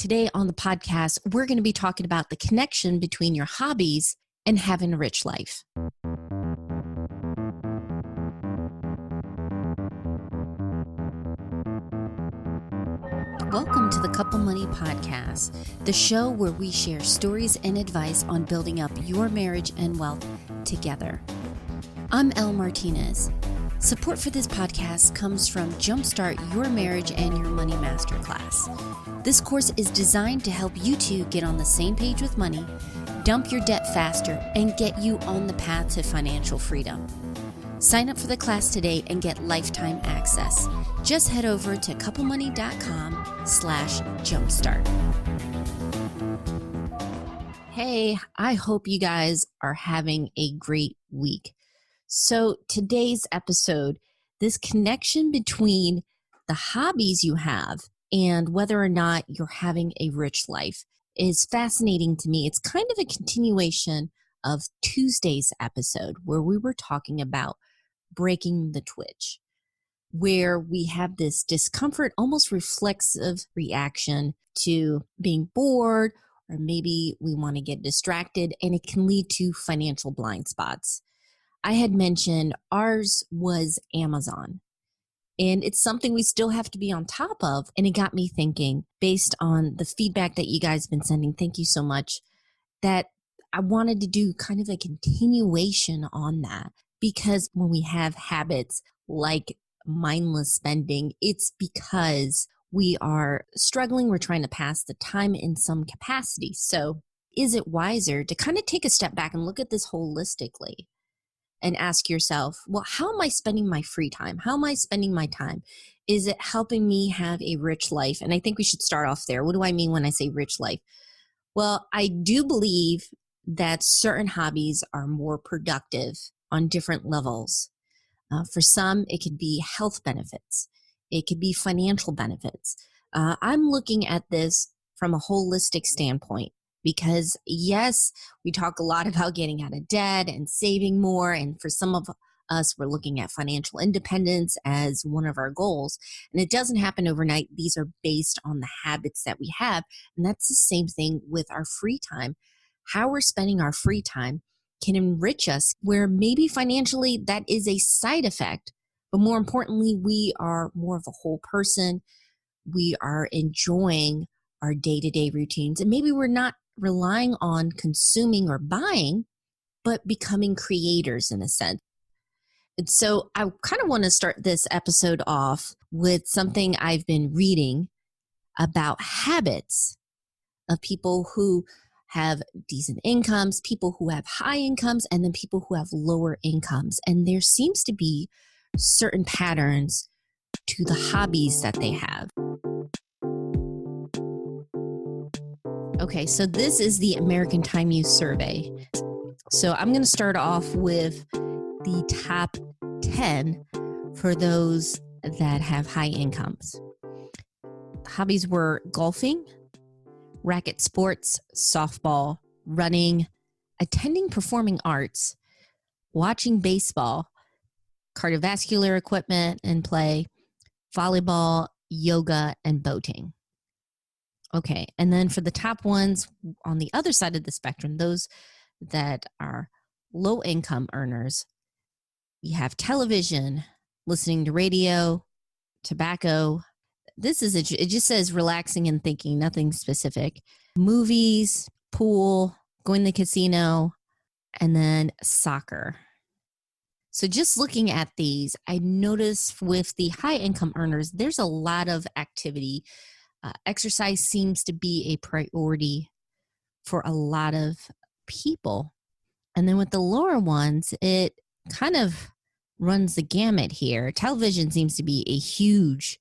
Today on the podcast, we're going to be talking about the connection between your hobbies and having a rich life. Welcome to the Couple Money Podcast, the show where we share stories and advice on building up your marriage and wealth together. I'm Elle Martinez. Support for this podcast comes from Jumpstart Your Marriage and Your Money Masterclass. This course is designed to help you two get on the same page with money, dump your debt faster, and get you on the path to financial freedom. Sign up for the class today and get lifetime access. Just head over to couplemoney.com/jumpstart. Hey, I hope you guys are having a great week. So today's episode, this connection between the hobbies you have and whether or not you're having a rich life is fascinating to me. It's kind of a continuation of Tuesday's episode where we were talking about breaking the twitch, where we have this discomfort, almost reflexive reaction to being bored, or maybe we want to get distracted, and it can lead to financial blind spots. I had mentioned ours was Amazon, and it's something we still have to be on top of. And it got me thinking, based on the feedback that you guys have been sending, thank you so much, that I wanted to do kind of a continuation on that. Because when we have habits like mindless spending, it's because we are struggling. We're trying to pass the time in some capacity. So is it wiser to kind of take a step back and look at this holistically? And ask yourself, well, how am I spending my free time? How am I spending my time? Is it helping me have a rich life? And I think we should start off there. What do I mean when I say rich life? Well, I do believe that certain hobbies are more productive on different levels. For some, it could be health benefits. It could be financial benefits. I'm looking at this from a holistic standpoint. Because yes, we talk a lot about getting out of debt and saving more. And for some of us, we're looking at financial independence as one of our goals. And it doesn't happen overnight. These are based on the habits that we have. And that's the same thing with our free time. How we're spending our free time can enrich us, where maybe financially that is a side effect. But more importantly, we are more of a whole person. We are enjoying our day-to-day routines. And maybe we're not relying on consuming or buying, but becoming creators in a sense. And so I kind of want to start this episode off with something I've been reading about habits of people who have decent incomes, people who have high incomes, and then people who have lower incomes. And there seems to be certain patterns to the hobbies that they have. Okay, so this is the American Time Use Survey. So I'm going to start off with the top 10 for those that have high incomes. Hobbies were golfing, racket sports, softball, running, attending performing arts, watching baseball, cardiovascular equipment and play, volleyball, yoga, and boating. Okay, and then for the top ones on the other side of the spectrum, those that are low income earners, you have television, listening to radio, tobacco. It just says relaxing and thinking, nothing specific. Movies, pool, going to the casino, and then soccer. So just looking at these, I notice with the high income earners, there's a lot of activity. Exercise seems to be a priority for a lot of people. And then with the lower ones, it kind of runs the gamut here. Television seems to be a huge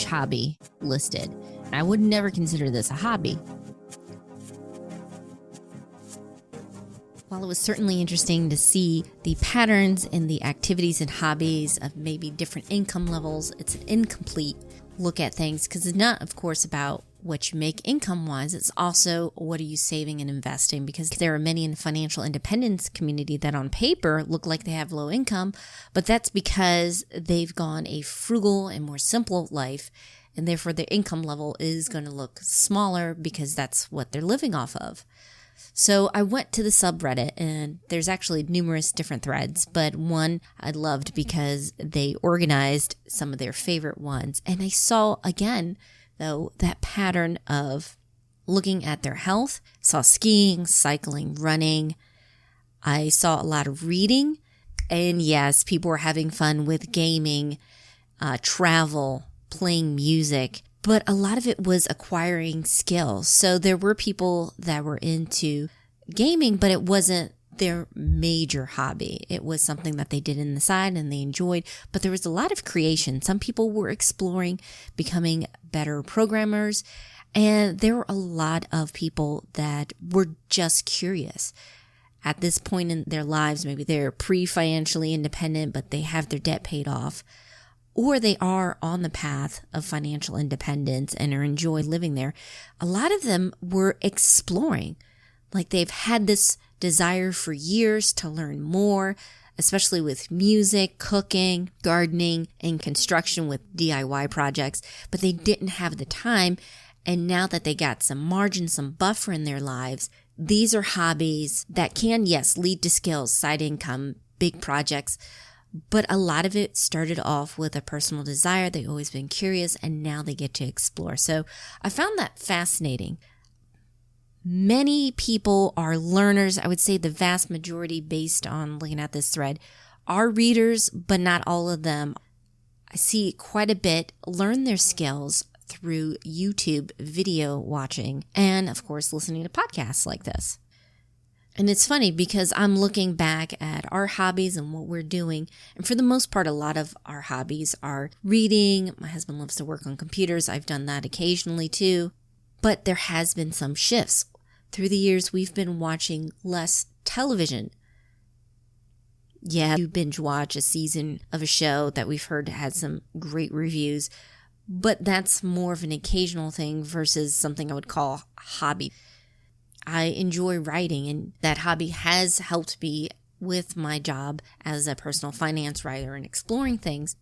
hobby listed. I would never consider this a hobby. While it was certainly interesting to see the patterns in the activities and hobbies of maybe different income levels, it's an incomplete look at things because it's not, of course, about what you make income-wise. It's also what are you saving and investing, because there are many in the financial independence community that on paper look like they have low income, but that's because they've gone a frugal and more simple life and therefore their income level is going to look smaller because that's what they're living off of. So I went to the subreddit, and there's actually numerous different threads, but one I loved because they organized some of their favorite ones. And I saw, again, though, that pattern of looking at their health, saw skiing, cycling, running. I saw a lot of reading. And yes, people were having fun with gaming, travel, playing music. But a lot of it was acquiring skills. So there were people that were into gaming, but it wasn't their major hobby. It was something that they did in the side and they enjoyed. But there was a lot of creation. Some people were exploring becoming better programmers. And there were a lot of people that were just curious. At this point in their lives, maybe they're pre-financially independent, but they have their debt paid off. Or they are on the path of financial independence and are enjoying living there. A lot of them were exploring. Like they've had this desire for years to learn more, especially with music, cooking, gardening, and construction with DIY projects, but they didn't have the time. And now that they got some margin, some buffer in their lives, these are hobbies that can, yes, lead to skills, side income, big projects. But a lot of it started off with a personal desire. They've always been curious, and now they get to explore. So I found that fascinating. Many people are learners. I would say the vast majority, based on looking at this thread, are readers, but not all of them. I see quite a bit learn their skills through YouTube video watching and, of course, listening to podcasts like this. And it's funny because I'm looking back at our hobbies and what we're doing. And for the most part, a lot of our hobbies are reading. My husband loves to work on computers. I've done that occasionally too. But there has been some shifts. Through the years, we've been watching less television. Yeah, you binge watch a season of a show that we've heard had some great reviews. But that's more of an occasional thing versus something I would call a hobby. I enjoy writing, and that hobby has helped me with my job as a personal finance writer and exploring things.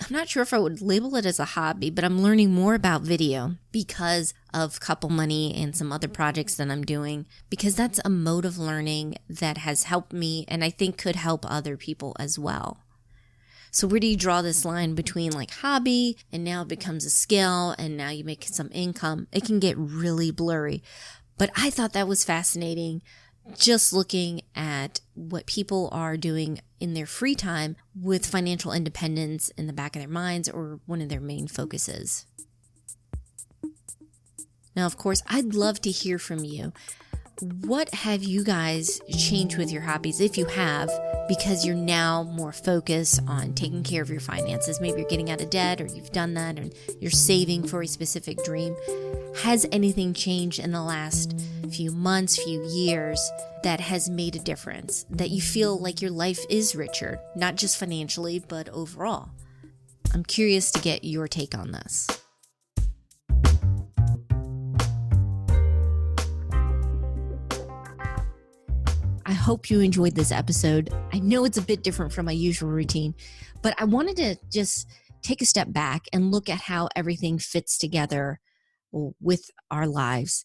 I'm not sure if I would label it as a hobby, but I'm learning more about video because of Couple Money and some other projects that I'm doing, because that's a mode of learning that has helped me and I think could help other people as well. So where do you draw this line between like hobby and now it becomes a skill and now you make some income? It can get really blurry. But I thought that was fascinating, just looking at what people are doing in their free time with financial independence in the back of their minds or one of their main focuses. Now, of course, I'd love to hear from you. What have you guys changed with your hobbies, if you have, because you're now more focused on taking care of your finances? Maybe you're getting out of debt, or you've done that, or you're saving for a specific dream. Has anything changed in the last few months, few years that has made a difference, that you feel like your life is richer, not just financially, but overall? I'm curious to get your take on this. I hope you enjoyed this episode. I know it's a bit different from my usual routine, but I wanted to just take a step back and look at how everything fits together with our lives.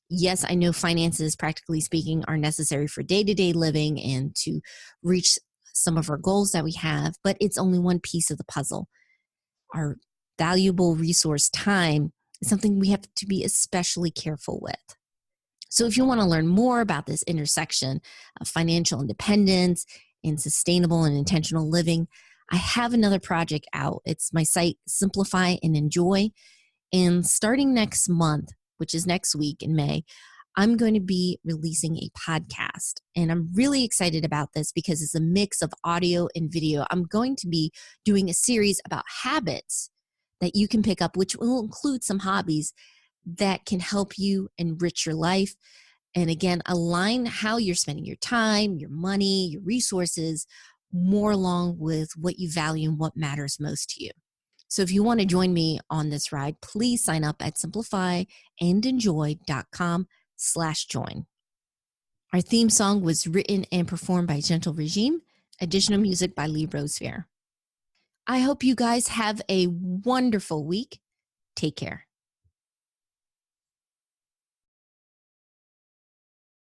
Yes, I know finances, practically speaking, are necessary for day-to-day living and to reach some of our goals that we have, but it's only one piece of the puzzle. Our valuable resource, time, is something we have to be especially careful with. So if you want to learn more about this intersection of financial independence and sustainable and intentional living, I have another project out. It's my site, Simplify and Enjoy. And starting next month, which is next week in May, I'm going to be releasing a podcast. And I'm really excited about this because it's a mix of audio and video. I'm going to be doing a series about habits that you can pick up, which will include some hobbies that can help you enrich your life. And again, align how you're spending your time, your money, your resources, more along with what you value and what matters most to you. So if you want to join me on this ride, please sign up at simplifyandenjoy.com/join. Our theme song was written and performed by Gentle Regime. Additional music by Lee Rosefair. I hope you guys have a wonderful week. Take care.